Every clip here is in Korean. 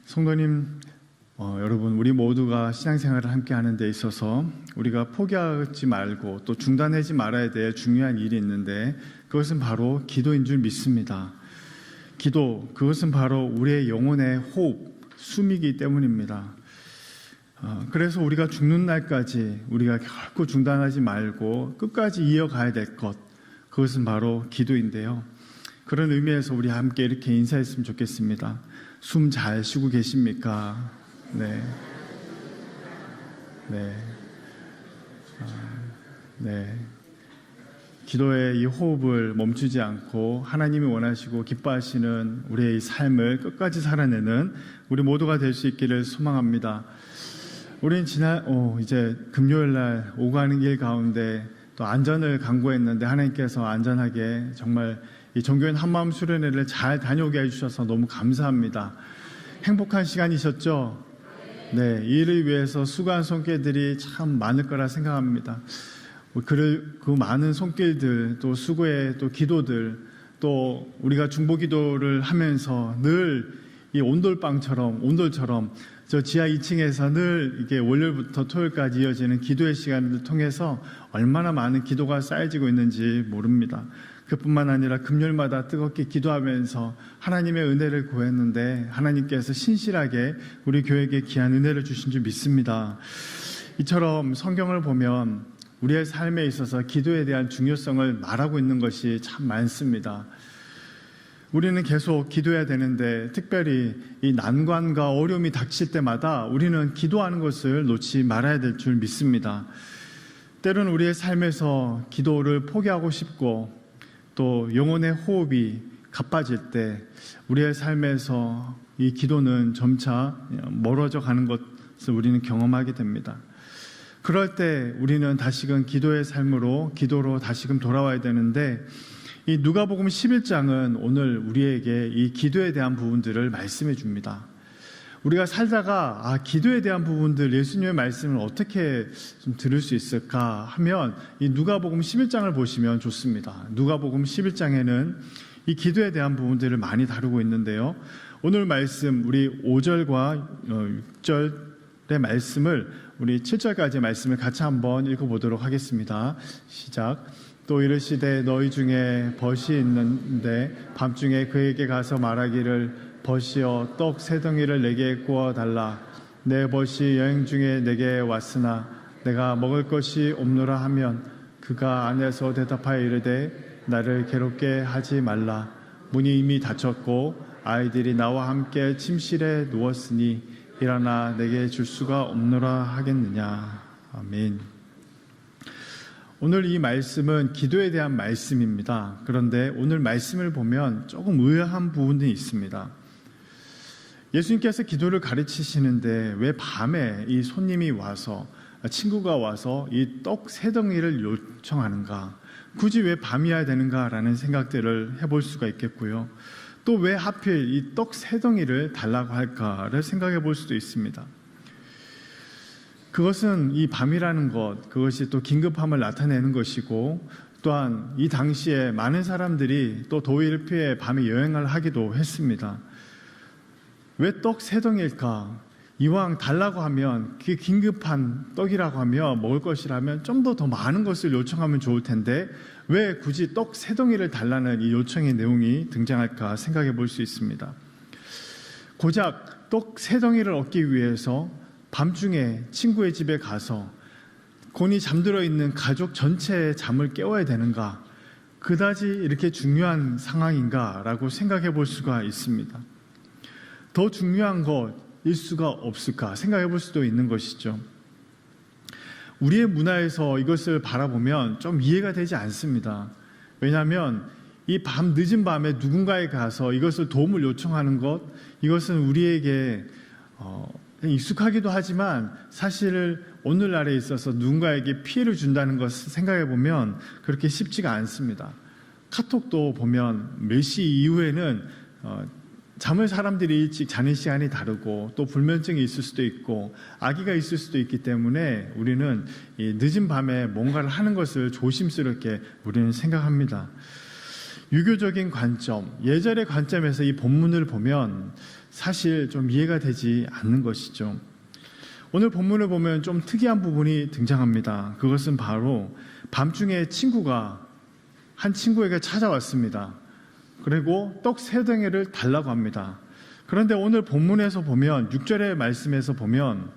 성도님, 여러분, 우리 모두가 신앙생활을 함께 하는 데 있어서 우리가 포기하지 말고 또 중단하지 말아야 될 중요한 일이 있는데, 그것은 바로 기도인 줄 믿습니다. 기도, 그것은 바로 우리의 영혼의 호흡, 숨이기 때문입니다. 그래서 우리가 죽는 날까지 우리가 결코 중단하지 말고 끝까지 이어가야 될 것, 그것은 바로 기도인데요. 그런 의미에서 우리 함께 이렇게 인사했으면 좋겠습니다. 숨 잘 쉬고 계십니까? 네. 기도의 이 호흡을 멈추지 않고 하나님이 원하시고 기뻐하시는 우리의 이 삶을 끝까지 살아내는 우리 모두가 될 수 있기를 소망합니다. 우리는 이제 금요일 날 오고 가는 길 가운데 또 안전을 강구했는데, 하나님께서 안전하게 정말 이 종교인 한마음 수련회를 잘 다녀오게 해주셔서 너무 감사합니다. 행복한 시간이셨죠? 네, 이 일을 위해서 수고한 손길들이 참 많을 거라 생각합니다. 그 많은 손길들, 또 수고의 또 기도들, 또 우리가 중보 기도를 하면서 늘 이 온돌처럼 저 지하 2층에서 늘 이게 월요일부터 토요일까지 이어지는 기도의 시간을 통해서 얼마나 많은 기도가 쌓여지고 있는지 모릅니다. 그뿐만 아니라 금요일마다 뜨겁게 기도하면서 하나님의 은혜를 구했는데, 하나님께서 신실하게 우리 교회에게 귀한 은혜를 주신 줄 믿습니다. 이처럼 성경을 보면 우리의 삶에 있어서 기도에 대한 중요성을 말하고 있는 것이 참 많습니다. 우리는 계속 기도해야 되는데, 특별히 이 난관과 어려움이 닥칠 때마다 우리는 기도하는 것을 놓지 말아야 될 줄 믿습니다. 때로는 우리의 삶에서 기도를 포기하고 싶고, 또 영혼의 호흡이 가빠질 때 우리의 삶에서 이 기도는 점차 멀어져 가는 것을 우리는 경험하게 됩니다. 그럴 때 우리는 다시금 기도의 삶으로, 기도로 다시금 돌아와야 되는데, 이 누가복음 11장은 오늘 우리에게 이 기도에 대한 부분들을 말씀해 줍니다. 우리가 살다가 기도에 대한 부분들, 예수님의 말씀을 어떻게 좀 들을 수 있을까 하면 이 누가복음 11장을 보시면 좋습니다. 누가복음 11장에는 이 기도에 대한 부분들을 많이 다루고 있는데요. 오늘 말씀, 우리 5절과 6절의 말씀을, 우리 7절까지의 말씀을 같이 한번 읽어보도록 하겠습니다. 시작. 또 이르시되 너희 중에 벗이 있는데 밤중에 그에게 가서 말하기를 벗이여 떡 세 덩이를 내게 구워 달라. 내 벗이 여행 중에 내게 왔으나 내가 먹을 것이 없노라 하면 그가 안에서 대답하여 이르되 나를 괴롭게 하지 말라. 문이 이미 닫혔고 아이들이 나와 함께 침실에 누웠으니 일어나 내게 줄 수가 없노라 하겠느냐. 아멘. 오늘 이 말씀은 기도에 대한 말씀입니다. 그런데 오늘 말씀을 보면 조금 의아한 부분이 있습니다. 예수님께서 기도를 가르치시는데 왜 밤에 이 손님이 와서, 친구가 와서 이 떡 세 덩이를 요청하는가? 굳이 왜 밤이어야 되는가라는 생각들을 해볼 수가 있겠고요. 또 왜 하필 이 떡 세 덩이를 달라고 할까를 생각해 볼 수도 있습니다. 그것은 이 밤이라는 것, 그것이 또 긴급함을 나타내는 것이고, 또한 이 당시에 많은 사람들이 또 더위를 피해 밤에 여행을 하기도 했습니다. 왜 떡 세 덩이일까? 이왕 달라고 하면, 그게 긴급한 떡이라고 하며 먹을 것이라면 좀 더 많은 것을 요청하면 좋을 텐데 왜 굳이 떡 세 덩이를 달라는 이 요청의 내용이 등장할까 생각해 볼 수 있습니다. 고작 떡 세 덩이를 얻기 위해서 밤중에 친구의 집에 가서 곤히 잠들어 있는 가족 전체의 잠을 깨워야 되는가? 그다지 이렇게 중요한 상황인가? 라고 생각해 볼 수가 있습니다. 더 중요한 것일 수가 없을까? 생각해 볼 수도 있는 것이죠. 우리의 문화에서 이것을 바라보면 좀 이해가 되지 않습니다. 왜냐하면 이 늦은 밤에 누군가에 가서 이것을 도움을 요청하는 것, 이것은 우리에게 익숙하기도 하지만 사실 오늘날에 있어서 누군가에게 피해를 준다는 것을 생각해 보면 그렇게 쉽지가 않습니다. 카톡도 보면 몇 시 이후에는 잠을 사람들이 일찍 자는 시간이 다르고, 또 불면증이 있을 수도 있고 아기가 있을 수도 있기 때문에 우리는 이 늦은 밤에 뭔가를 하는 것을 조심스럽게 우리는 생각합니다. 유교적인 관점, 예절의 관점에서 이 본문을 보면 사실 좀 이해가 되지 않는 것이죠. 오늘 본문을 보면 좀 특이한 부분이 등장합니다. 그것은 바로 밤중에 한 친구에게 찾아왔습니다. 그리고 떡 3덩이를 달라고 합니다. 그런데 오늘 본문에서 보면 6절의 말씀에서 보면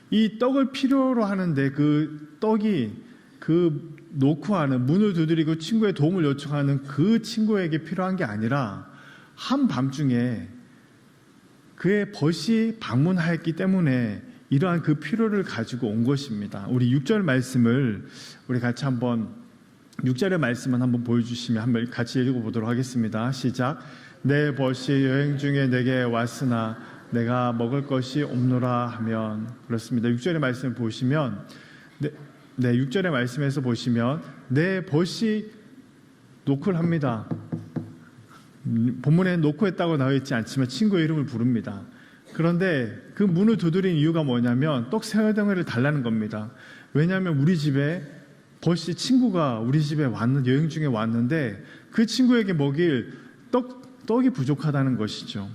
이 떡을 필요로 하는데 그 떡이 그 놓고 하는, 문을 두드리고 친구의 도움을 요청하는 그 친구에게 필요한 게 아니라 한밤중에 그의 벗이 방문하였기 때문에 이러한 그 필요를 가지고 온 것입니다. 우리 6절 말씀을 우리 같이 한번 6절의 말씀은 한번 보여주시면 한번 같이 읽어보도록 하겠습니다. 시작. 내 벗이 여행 중에 내게 왔으나 내가 먹을 것이 없노라 하면. 그렇습니다. 6절의 말씀을 보시면 6절의 말씀에서 보시면 내 벗이 노크를 합니다. 본문에 노크 했다고 나와 있지 않지만 친구의 이름을 부릅니다. 그런데 그 문을 두드린 이유가 뭐냐면 떡 3덩이를 달라는 겁니다. 왜냐하면 우리 집에 벗이 친구가 우리 집에 여행 중에 왔는데 그 친구에게 먹일 떡이 부족하다는 것이죠.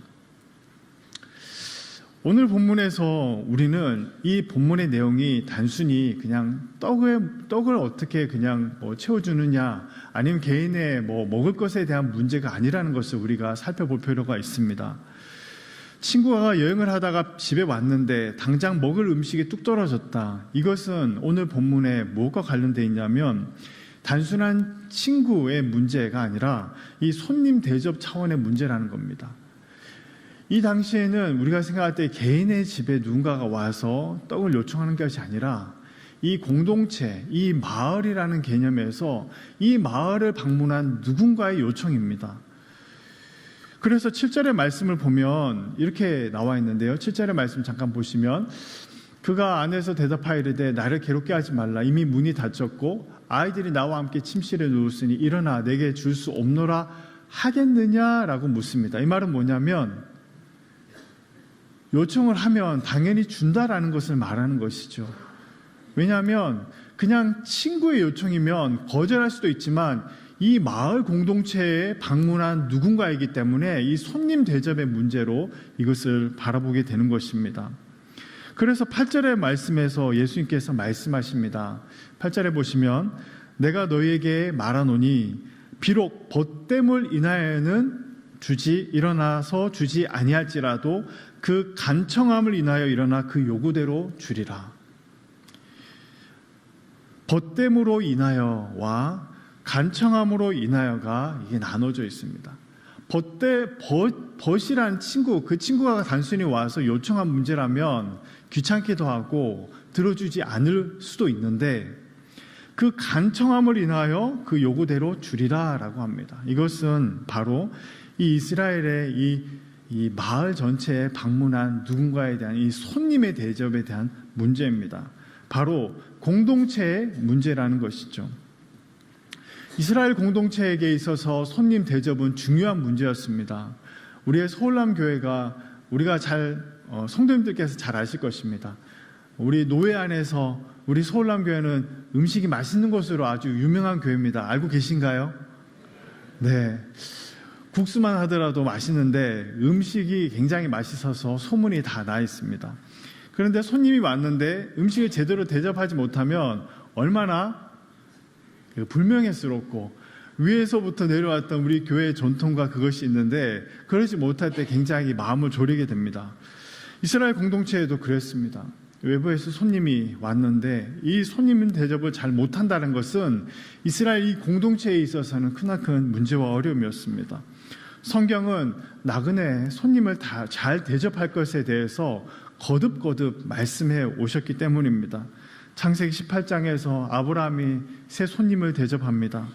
오늘 본문에서 우리는 이 본문의 내용이 단순히 그냥 떡을 어떻게 그냥 채워주느냐, 아니면 개인의 먹을 것에 대한 문제가 아니라는 것을 우리가 살펴볼 필요가 있습니다. 친구가 여행을 하다가 집에 왔는데 당장 먹을 음식이 뚝 떨어졌다. 이것은 오늘 본문에 무엇과 관련되어 있냐면 단순한 친구의 문제가 아니라 이 손님 대접 차원의 문제라는 겁니다. 이 당시에는 우리가 생각할 때 개인의 집에 누군가가 와서 떡을 요청하는 것이 아니라 이 공동체, 이 마을이라는 개념에서 이 마을을 방문한 누군가의 요청입니다. 그래서 7절의 말씀을 보면 이렇게 나와 있는데요. 7절의 말씀 잠깐 보시면 그가 안에서 대답하여 이르되 나를 괴롭게 하지 말라. 이미 문이 닫혔고 아이들이 나와 함께 침실에 누웠으니 일어나 내게 줄 수 없노라 하겠느냐라고 묻습니다. 이 말은 뭐냐면 요청을 하면 당연히 준다라는 것을 말하는 것이죠. 왜냐하면 그냥 친구의 요청이면 거절할 수도 있지만 이 마을 공동체에 방문한 누군가이기 때문에 이 손님 대접의 문제로 이것을 바라보게 되는 것입니다. 그래서 8절의 말씀에서 예수님께서 말씀하십니다. 8절에 보시면 내가 너희에게 말하노니 비록 벗됨을 인하여는 일어나서 주지 아니할지라도 그 간청함을 인하여 일어나 그 요구대로 주리라. 벗됨으로 인하여와 간청함으로 인하여가 이게 나눠져 있습니다. 벗이라는 친구, 그 친구가 단순히 와서 요청한 문제라면 귀찮기도 하고 들어주지 않을 수도 있는데 그 간청함을 인하여 그 요구대로 주리라라고 합니다. 이것은 바로 이 이스라엘의 이 마을 전체에 방문한 누군가에 대한 이 손님의 대접에 대한 문제입니다. 바로 공동체의 문제라는 것이죠. 이스라엘 공동체에게 있어서 손님 대접은 중요한 문제였습니다. 우리의 서울남교회가 우리가 성도님들께서 잘 아실 것입니다. 우리 노회 안에서 우리 서울남교회는 음식이 맛있는 곳으로 아주 유명한 교회입니다. 알고 계신가요? 네. 국수만 하더라도 맛있는데 음식이 굉장히 맛있어서 소문이 다 나 있습니다. 그런데 손님이 왔는데 음식을 제대로 대접하지 못하면 얼마나 불명예스럽고 위에서부터 내려왔던 우리 교회의 전통과 그것이 있는데 그러지 못할 때 굉장히 마음을 졸이게 됩니다. 이스라엘 공동체에도 그랬습니다. 외부에서 손님이 왔는데 이 손님 대접을 잘 못한다는 것은 이스라엘 이 공동체에 있어서는 크나큰 문제와 어려움이었습니다. 성경은 나그네 손님을 다 잘 대접할 것에 대해서 거듭거듭 말씀해 오셨기 때문입니다. 창세기 18장에서 아브라함이 새 손님을 대접합니다.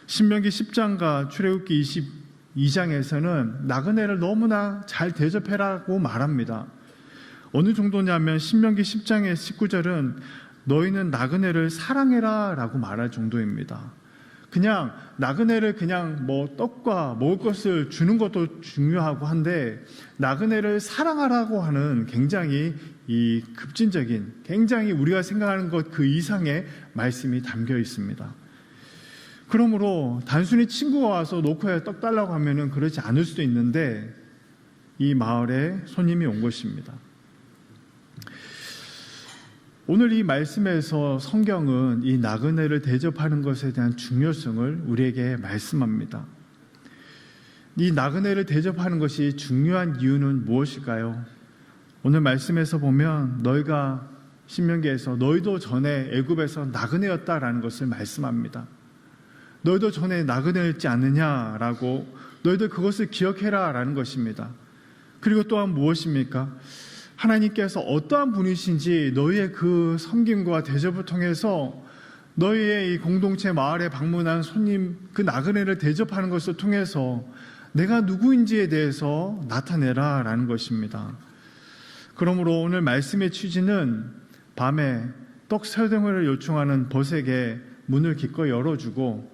신명기 10장과 출애굽기 22장에서는 나그네를 너무나 잘 대접해라고 말합니다. 어느 정도냐면 신명기 10장의 19절은 너희는 나그네를 사랑해라 라고 말할 정도입니다. 그냥 나그네를 그냥 떡과 먹을 것을 주는 것도 중요하고 한데 나그네를 사랑하라고 하는 굉장히 이 급진적인, 굉장히 우리가 생각하는 것 그 이상의 말씀이 담겨 있습니다. 그러므로 단순히 친구가 와서 놓고야 떡 달라고 하면은 그렇지 않을 수도 있는데 이 마을에 손님이 온 것입니다. 오늘 이 말씀에서 성경은 이 나그네를 대접하는 것에 대한 중요성을 우리에게 말씀합니다. 이 나그네를 대접하는 것이 중요한 이유는 무엇일까요? 오늘 말씀에서 보면 너희가 신명기에서 너희도 전에 애굽에서 나그네였다라는 것을 말씀합니다. 너희도 전에 나그네였지 않느냐라고 너희들 그것을 기억해라라는 것입니다. 그리고 또한 무엇입니까? 하나님께서 어떠한 분이신지 너희의 그 섬김과 대접을 통해서 너희의 이 공동체 마을에 방문한 손님 그 나그네를 대접하는 것을 통해서 내가 누구인지에 대해서 나타내라라는 것입니다. 그러므로 오늘 말씀의 취지는 밤에 떡 3덩어리를 요청하는 벗에게 문을 기꺼이 열어주고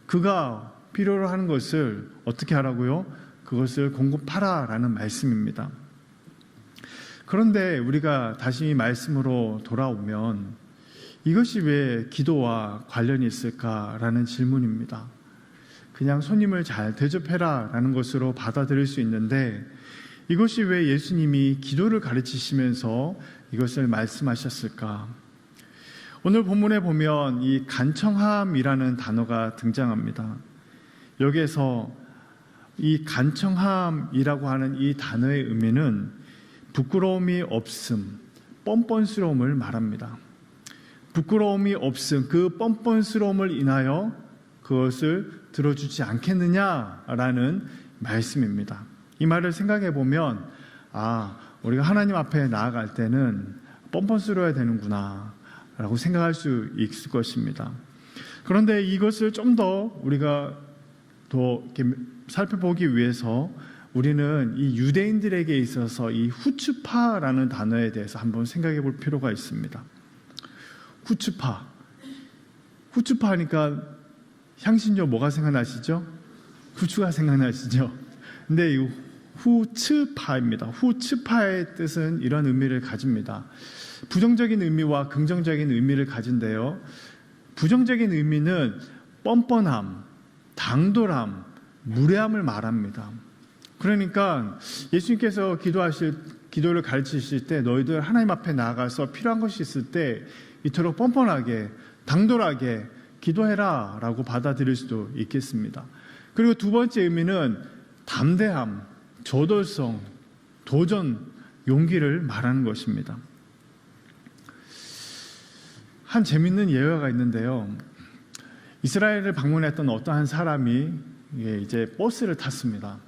그가 필요로 하는 것을 어떻게 하라고요? 그것을 공급하라라는 말씀입니다. 그런데 우리가 다시 이 말씀으로 돌아오면 이것이 왜 기도와 관련이 있을까라는 질문입니다. 그냥 손님을 잘 대접해라 라는 것으로 받아들일 수 있는데 이것이 왜 예수님이 기도를 가르치시면서 이것을 말씀하셨을까? 오늘 본문에 보면 이 간청함이라는 단어가 등장합니다. 여기에서 이 간청함이라고 하는 이 단어의 의미는 부끄러움이 없음, 뻔뻔스러움을 말합니다. 부끄러움이 없음, 그 뻔뻔스러움을 인하여 그것을 들어주지 않겠느냐라는 말씀입니다. 이 말을 생각해 보면 우리가 하나님 앞에 나아갈 때는 뻔뻔스러워야 되는구나 라고 생각할 수 있을 것입니다. 그런데 이것을 좀 더 우리가 더 이렇게 살펴보기 위해서 우리는 이 유대인들에게 있어서 이 후츠파라는 단어에 대해서 한번 생각해 볼 필요가 있습니다. 후츠파 하니까 향신료 뭐가 생각나시죠? 후추가 생각나시죠? 근데 이 후츠파입니다. 후츠파의 뜻은 이런 의미를 가집니다. 부정적인 의미와 긍정적인 의미를 가진데요. 부정적인 의미는 뻔뻔함, 당돌함, 무례함을 말합니다. 그러니까 예수님께서 기도를 가르치실 때 너희들 하나님 앞에 나아가서 필요한 것이 있을 때 이토록 뻔뻔하게, 당돌하게 기도해라 라고 받아들일 수도 있겠습니다. 그리고 두 번째 의미는 담대함, 저돌성, 도전, 용기를 말하는 것입니다. 한 재밌는 예화가 있는데요. 이스라엘을 방문했던 어떠한 사람이 이제 버스를 탔습니다.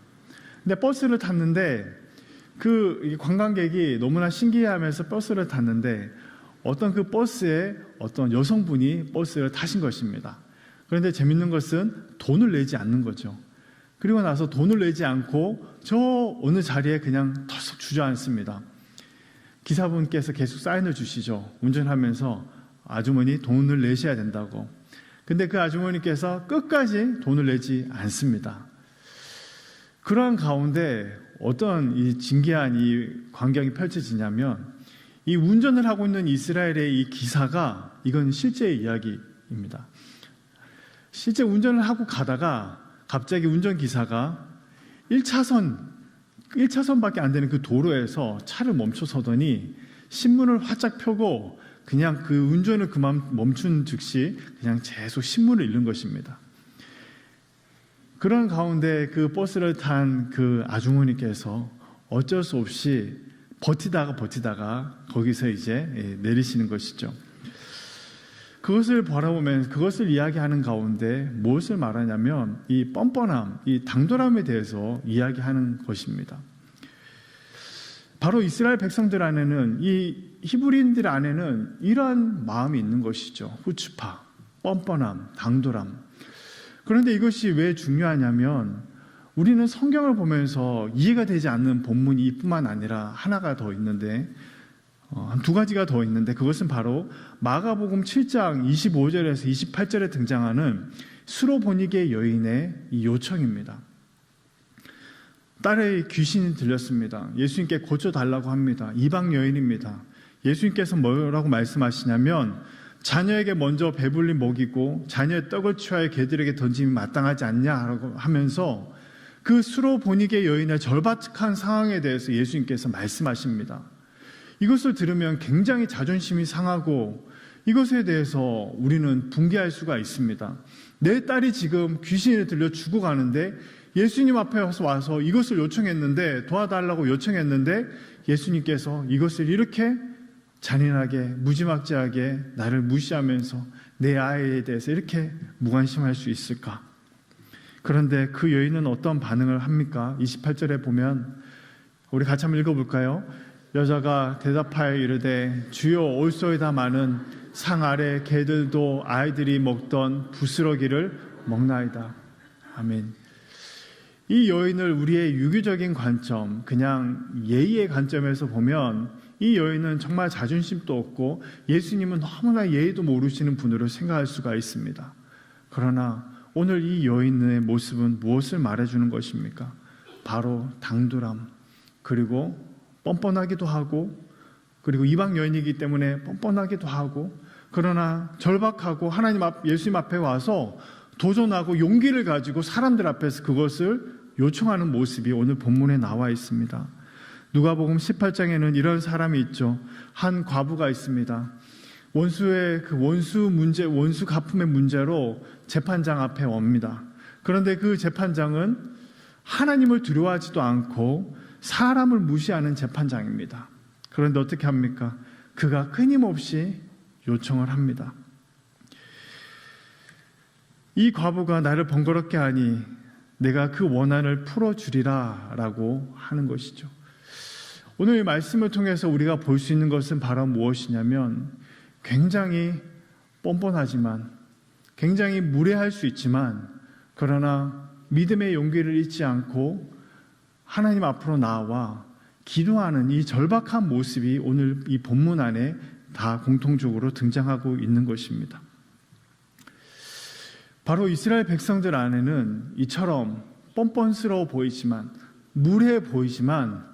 근데 버스를 탔는데 그 관광객이 너무나 신기해하면서 버스를 탔는데 어떤 그 버스에 어떤 여성분이 버스를 타신 것입니다. 그런데 재밌는 것은 돈을 내지 않는 거죠. 그리고 나서 돈을 내지 않고 저 어느 자리에 그냥 털썩 주저앉습니다. 기사분께서 계속 사인을 주시죠. 운전하면서 아주머니 돈을 내셔야 된다고. 근데 그 아주머니께서 끝까지 돈을 내지 않습니다. 그러한 가운데 어떤 이 진기한 이 광경이 펼쳐지냐면 이 운전을 하고 있는 이스라엘의 이 기사가 이건 실제 이야기입니다. 실제 운전을 하고 가다가 갑자기 운전기사가 1차선밖에 안 되는 그 도로에서 차를 멈춰서더니 신문을 활짝 펴고 그냥 그 운전을 그만 멈춘 즉시 그냥 계속 신문을 읽는 것입니다. 그런 가운데 그 버스를 탄 그 아주머니께서 어쩔 수 없이 버티다가 거기서 이제 내리시는 것이죠. 그것을 바라보면 그것을 이야기하는 가운데 무엇을 말하냐면 이 뻔뻔함, 이 당돌함에 대해서 이야기하는 것입니다. 바로 이스라엘 백성들 안에는 이 히브리인들 안에는 이러한 마음이 있는 것이죠. 후츠파, 뻔뻔함, 당돌함. 그런데 이것이 왜 중요하냐면 우리는 성경을 보면서 이해가 되지 않는 본문이 이뿐만 아니라 하나가 더 있는데 한 두 가지가 더 있는데 그것은 바로 마가복음 7장 25절에서 28절에 등장하는 수로보니게 여인의 이 요청입니다. 딸의 귀신이 들렸습니다. 예수님께 고쳐달라고 합니다. 이방 여인입니다. 예수님께서 뭐라고 말씀하시냐면 자녀에게 먼저 배불리 먹이고 자녀의 떡을 취하여 개들에게 던짐이 마땅하지 않냐라고 하면서 그 수로보니게 여인의 절박한 상황에 대해서 예수님께서 말씀하십니다. 이것을 들으면 굉장히 자존심이 상하고 이것에 대해서 우리는 붕괴할 수가 있습니다. 내 딸이 지금 귀신에 들려 죽어가는데 예수님 앞에 와서 이것을 요청했는데, 도와달라고 요청했는데 예수님께서 이것을 이렇게 잔인하게 무지막지하게 나를 무시하면서 내 아이에 대해서 이렇게 무관심할 수 있을까? 그런데 그 여인은 어떤 반응을 합니까? 28절에 보면 우리 같이 한번 읽어볼까요? 여자가 대답하여 이르되 주여 올소이다 마는 상 아래 개들도 아이들이 먹던 부스러기를 먹나이다. 아멘. 이 여인을 우리의 유교적인 관점, 그냥 예의의 관점에서 보면 이 여인은 정말 자존심도 없고 예수님은 너무나 예의도 모르시는 분으로 생각할 수가 있습니다. 그러나 오늘 이 여인의 모습은 무엇을 말해주는 것입니까? 바로 당돌함, 그리고 뻔뻔하기도 하고, 그리고 이방 여인이기 때문에 뻔뻔하기도 하고, 그러나 절박하고 예수님 앞에 와서 도전하고 용기를 가지고 사람들 앞에서 그것을 요청하는 모습이 오늘 본문에 나와 있습니다. 누가복음 18장에는 이런 사람이 있죠. 한 과부가 있습니다. 원수 갚음의 문제로 재판장 앞에 옵니다. 그런데 그 재판장은 하나님을 두려워하지도 않고 사람을 무시하는 재판장입니다. 그런데 어떻게 합니까? 그가 끊임없이 요청을 합니다. 이 과부가 나를 번거롭게 하니 내가 그 원한을 풀어주리라 라고 하는 것이죠. 오늘 이 말씀을 통해서 우리가 볼 수 있는 것은 바로 무엇이냐면, 굉장히 뻔뻔하지만, 굉장히 무례할 수 있지만, 그러나 믿음의 용기를 잊지 않고 하나님 앞으로 나와 기도하는 이 절박한 모습이 오늘 이 본문 안에 다 공통적으로 등장하고 있는 것입니다. 바로 이스라엘 백성들 안에는 이처럼 뻔뻔스러워 보이지만, 무례해 보이지만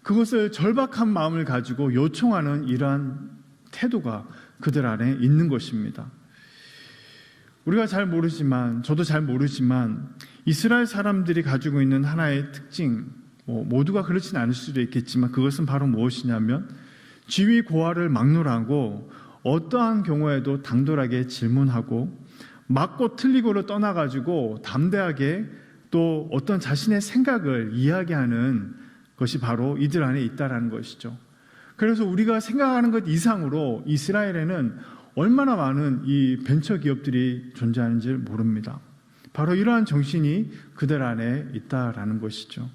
그것을 절박한 마음을 가지고 요청하는 이러한 태도가 그들 안에 있는 것입니다. 우리가 잘 모르지만, 저도 잘 모르지만 이스라엘 사람들이 가지고 있는 하나의 특징, 모두가 그렇지는 않을 수도 있겠지만 그것은 바로 무엇이냐면, 지위 고하를 막론하고 어떠한 경우에도 당돌하게 질문하고 맞고 틀리고를 떠나가지고 담대하게 또 어떤 자신의 생각을 이야기하는 것이 바로 이들 안에 있다라는 것이죠. 그래서 우리가 생각하는 것 이상으로 이스라엘에는 얼마나 많은 이 벤처 기업들이 존재하는지 모릅니다. 바로 이러한 정신이 그들 안에 있다라는 것이죠.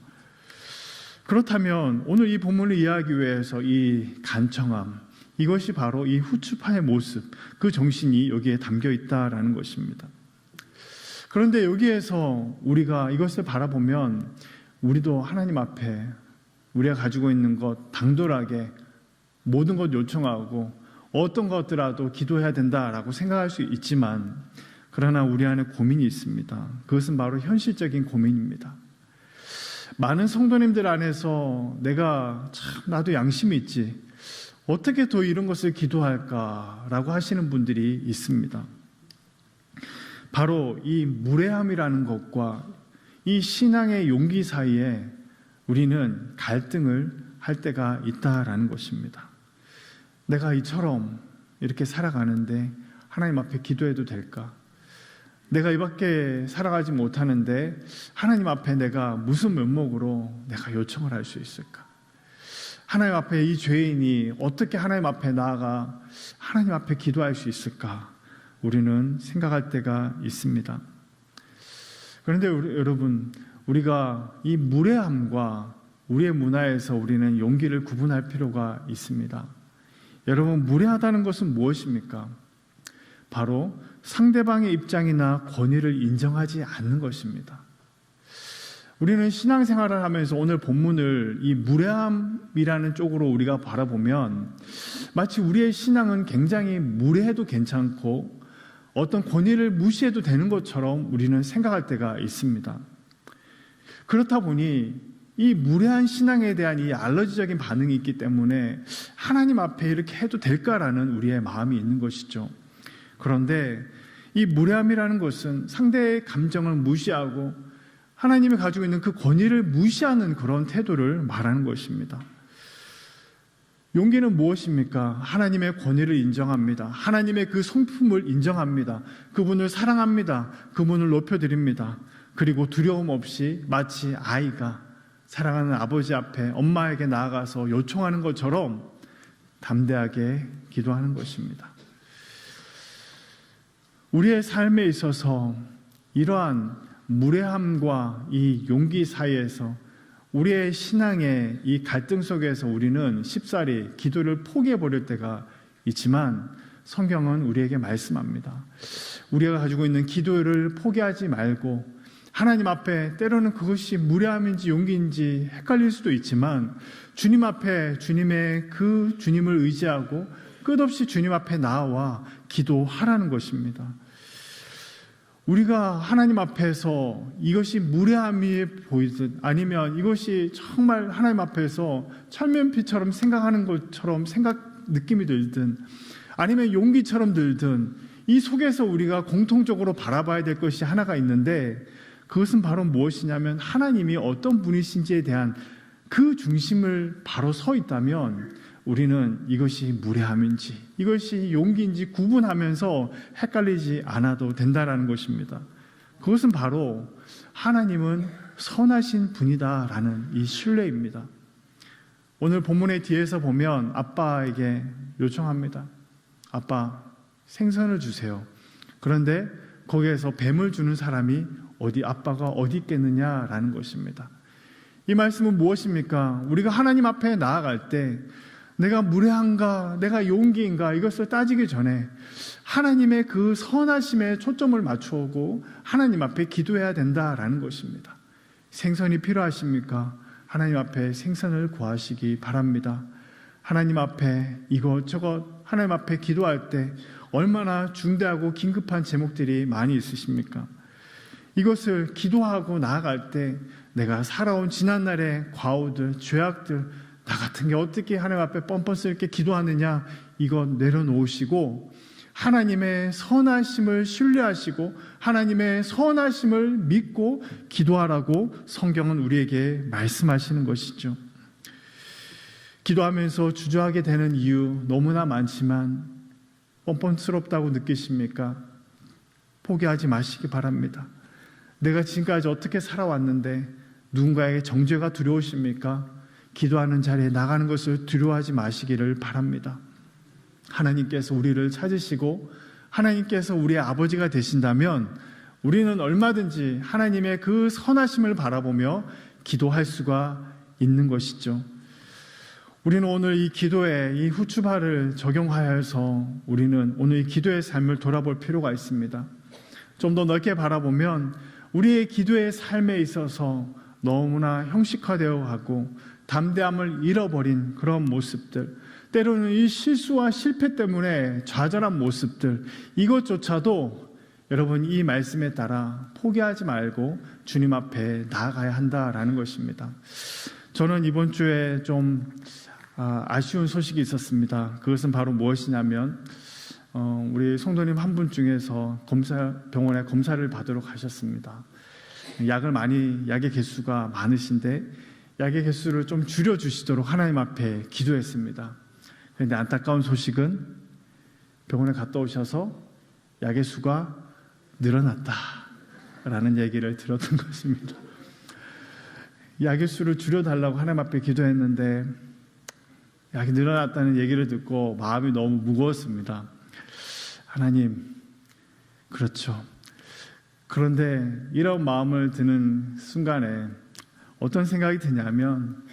그렇다면 오늘 이 본문을 이해하기 위해서 이 간청함, 이것이 바로 이 후추파의 모습, 그 정신이 여기에 담겨 있다라는 것입니다. 그런데 여기에서 우리가 이것을 바라보면 우리도 하나님 앞에 우리가 가지고 있는 것 당돌하게 모든 것 요청하고 어떤 것들라도 기도해야 된다라고 생각할 수 있지만, 그러나 우리 안에 고민이 있습니다. 그것은 바로 현실적인 고민입니다. 많은 성도님들 안에서 나도 양심이 있지, 어떻게 더 이런 것을 기도할까라고 하시는 분들이 있습니다. 바로 이 무례함이라는 것과 이 신앙의 용기 사이에 우리는 갈등을 할 때가 있다라는 것입니다. 내가 이처럼 이렇게 살아가는데 하나님 앞에 기도해도 될까? 내가 이밖에 살아가지 못하는데 하나님 앞에 내가 무슨 면목으로 내가 요청을 할 수 있을까? 하나님 앞에 이 죄인이 어떻게 하나님 앞에 나아가 하나님 앞에 기도할 수 있을까? 우리는 생각할 때가 있습니다. 그런데 여러분, 우리가 이 무례함과 우리의 문화에서 우리는 용기를 구분할 필요가 있습니다. 여러분, 무례하다는 것은 무엇입니까? 바로 상대방의 입장이나 권위를 인정하지 않는 것입니다. 우리는 신앙생활을 하면서 오늘 본문을 이 무례함이라는 쪽으로 우리가 바라보면 마치 우리의 신앙은 굉장히 무례해도 괜찮고 어떤 권위를 무시해도 되는 것처럼 우리는 생각할 때가 있습니다. 그렇다 보니 이 무례한 신앙에 대한 이 알러지적인 반응이 있기 때문에 하나님 앞에 이렇게 해도 될까라는 우리의 마음이 있는 것이죠. 그런데 이 무례함이라는 것은 상대의 감정을 무시하고 하나님이 가지고 있는 그 권위를 무시하는 그런 태도를 말하는 것입니다. 용기는 무엇입니까? 하나님의 권위를 인정합니다. 하나님의 그 성품을 인정합니다. 그분을 사랑합니다. 그분을 높여드립니다. 그리고 두려움 없이 마치 아이가 사랑하는 아버지 앞에 엄마에게 나아가서 요청하는 것처럼 담대하게 기도하는 것입니다. 우리의 삶에 있어서 이러한 무례함과 이 용기 사이에서 우리의 신앙의 이 갈등 속에서 우리는 쉽사리 기도를 포기해버릴 때가 있지만 성경은 우리에게 말씀합니다. 우리가 가지고 있는 기도를 포기하지 말고 하나님 앞에 때로는 그것이 무례함인지 용기인지 헷갈릴 수도 있지만 주님 앞에 주님의 그 주님을 의지하고 끝없이 주님 앞에 나와 기도하라는 것입니다. 우리가 하나님 앞에서 이것이 무례함이 보이든 아니면 이것이 정말 하나님 앞에서 철면피처럼 생각하는 것처럼 느낌이 들든 아니면 용기처럼 들든 이 속에서 우리가 공통적으로 바라봐야 될 것이 하나가 있는데 그것은 바로 무엇이냐면 하나님이 어떤 분이신지에 대한 그 중심을 바로 서 있다면 우리는 이것이 무례함인지 이것이 용기인지 구분하면서 헷갈리지 않아도 된다라는 것입니다. 그것은 바로 하나님은 선하신 분이다라는 이 신뢰입니다. 오늘 본문의 뒤에서 보면 아빠에게 요청합니다. 아빠, 생선을 주세요. 그런데 거기에서 뱀을 주는 사람이 아빠가 어디 있겠느냐라는 것입니다. 이 말씀은 무엇입니까? 우리가 하나님 앞에 나아갈 때 내가 무례한가, 내가 용기인가 이것을 따지기 전에 하나님의 그 선하심에 초점을 맞추고 하나님 앞에 기도해야 된다라는 것입니다. 생선이 필요하십니까? 하나님 앞에 생선을 구하시기 바랍니다. 하나님 앞에 이것저것 하나님 앞에 기도할 때 얼마나 중대하고 긴급한 제목들이 많이 있으십니까? 이것을 기도하고 나아갈 때 내가 살아온 지난날의 과오들, 죄악들 나 같은 게 어떻게 하나님 앞에 뻔뻔스럽게 기도하느냐 이거 내려놓으시고 하나님의 선하심을 신뢰하시고 하나님의 선하심을 믿고 기도하라고 성경은 우리에게 말씀하시는 것이죠. 기도하면서 주저하게 되는 이유 너무나 많지만 뻔뻔스럽다고 느끼십니까? 포기하지 마시기 바랍니다. 내가 지금까지 어떻게 살아왔는데 누군가에게 정죄가 두려우십니까? 기도하는 자리에 나가는 것을 두려워하지 마시기를 바랍니다. 하나님께서 우리를 찾으시고 하나님께서 우리의 아버지가 되신다면 우리는 얼마든지 하나님의 그 선하심을 바라보며 기도할 수가 있는 것이죠. 우리는 오늘 이 기도에 이 후추발을 적용하여서 우리는 오늘 이 기도의 삶을 돌아볼 필요가 있습니다. 좀 더 넓게 바라보면 우리의 기도의 삶에 있어서 너무나 형식화되어 가고 담대함을 잃어버린 그런 모습들, 때로는 이 실수와 실패 때문에 좌절한 모습들, 이것조차도 여러분 이 말씀에 따라 포기하지 말고 주님 앞에 나아가야 한다라는 것입니다. 저는 이번 주에 좀 아쉬운 소식이 있었습니다. 그것은 바로 무엇이냐면 우리 성도님 한 분 중에서 병원에 검사를 받으러 가셨습니다. 약의 개수가 많으신데 약의 개수를 좀 줄여주시도록 하나님 앞에 기도했습니다. 그런데 안타까운 소식은 병원에 갔다 오셔서 약의 수가 늘어났다라는 얘기를 들었던 것입니다. 약의 수를 줄여달라고 하나님 앞에 기도했는데 약이 늘어났다는 얘기를 듣고 마음이 너무 무거웠습니다. 하나님, 그렇죠. 그런데 이런 마음을 드는 순간에 어떤 생각이 드냐면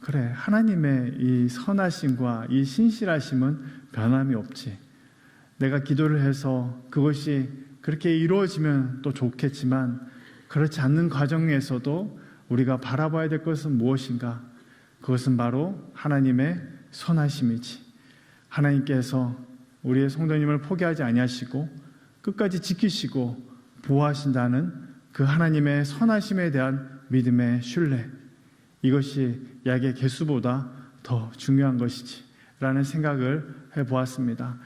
그래, 하나님의 이 선하심과 이 신실하심은 변함이 없지. 내가 기도를 해서 그것이 그렇게 이루어지면 또 좋겠지만 그렇지 않는 과정에서도 우리가 바라봐야 될 것은 무엇인가? 그것은 바로 하나님의 선하심이지. 하나님께서 우리의 성도님을 포기하지 아니하시고 끝까지 지키시고 보호하신다는 그 하나님의 선하심에 대한 믿음의 신뢰, 이것이 약의 개수보다 더 중요한 것이지 라는 생각을 해보았습니다.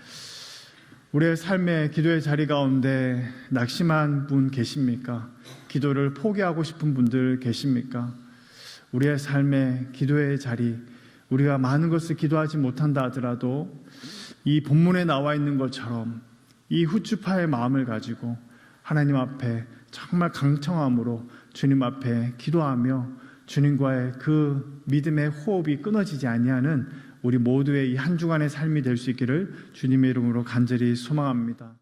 우리의 삶의 기도의 자리 가운데 낙심한 분 계십니까? 기도를 포기하고 싶은 분들 계십니까? 우리의 삶의 기도의 자리, 우리가 많은 것을 기도하지 못한다 하더라도 이 본문에 나와 있는 것처럼 이 후추파의 마음을 가지고 하나님 앞에 정말 강청함으로 주님 앞에 기도하며 주님과의 그 믿음의 호흡이 끊어지지 아니하는 우리 모두의 이 한 주간의 삶이 될 수 있기를 주님의 이름으로 간절히 소망합니다.